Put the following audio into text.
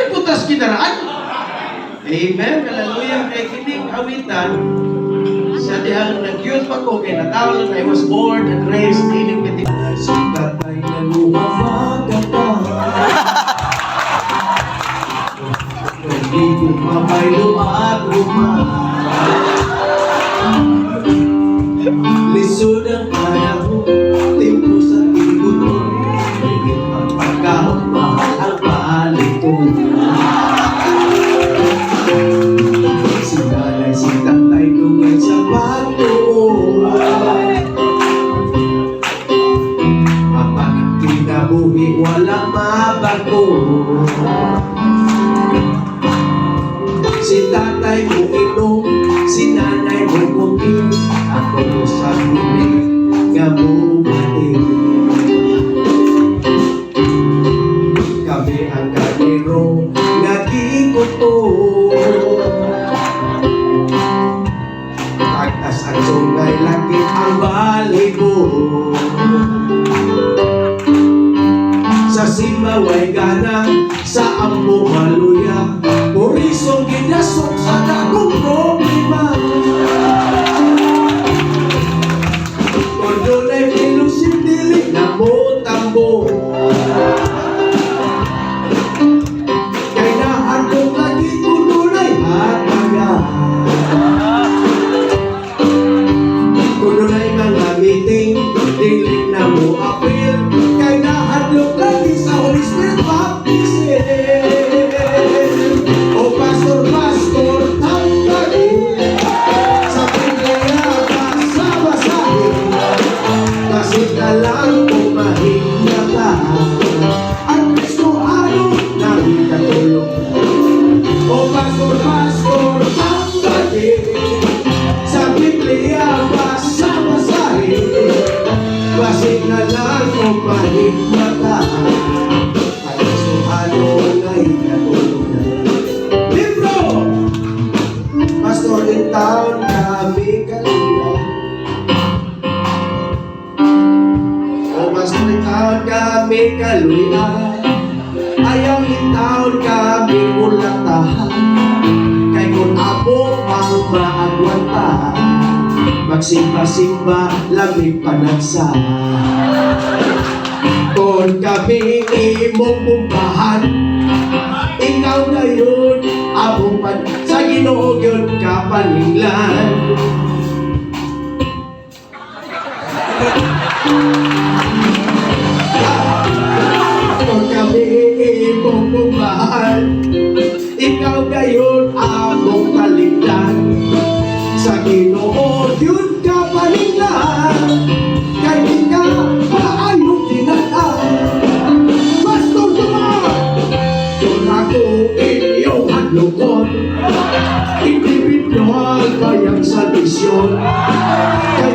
may butas kinaraan. Amen. Hallelujah. Kay kining awitan, sa dihang nag-youth pa ko, kay natawag na I was born and raised in Piti. Si tatay na lumamagata. Hindi ko mamay lumaguma. Lisod ang panahon, tempo sa tigunon. Higit ang pagkahon, mahal ang palito. Si nanay, si tatay, dugay sa bato. Apan ang kinabuhi, walang mabago. Si tatay mo inom, si nanay mo kumin. Ako mo sa lumin, nga mo matin. Kami ang kanero, nagikuto. Tagtas ang sungay, laki ang baligo. Sa simaway gana, sa ambo maluya. Purisong ginasok sa dakong problema. Kung doon ay pilusin dili na mo tambo. Kay nahandong lagi kung doon ay hataga. Kung doon ay mga meeting, dili na mo appeal. Kay nahandong lagi sa Holy Spirit baptism. Lang pumahinata ang Kristo ano namin katulong. O pastor, ang gati sa Biblia basa-basahin. Basig na lang pumahinata ang Kristo ano namin katulong. Libro! Pastor in town kami kaluyan. Taon kami kaluyan, ayaw itaon kami ulatahan. Kay kung abo pang maagwanta, magsimba-simba lamig panagsa. Kung kami imong bumbahan, ikaw na yun abong sa Ginoo yun kapaninglan. Ikaw gayon among kaligdan. Sa Ginoo yun ka paninglan. Kay di ka paayong tinatan. Pastor naman, yun ako inyong hadlokon. Individual kayang sa misyon. Kay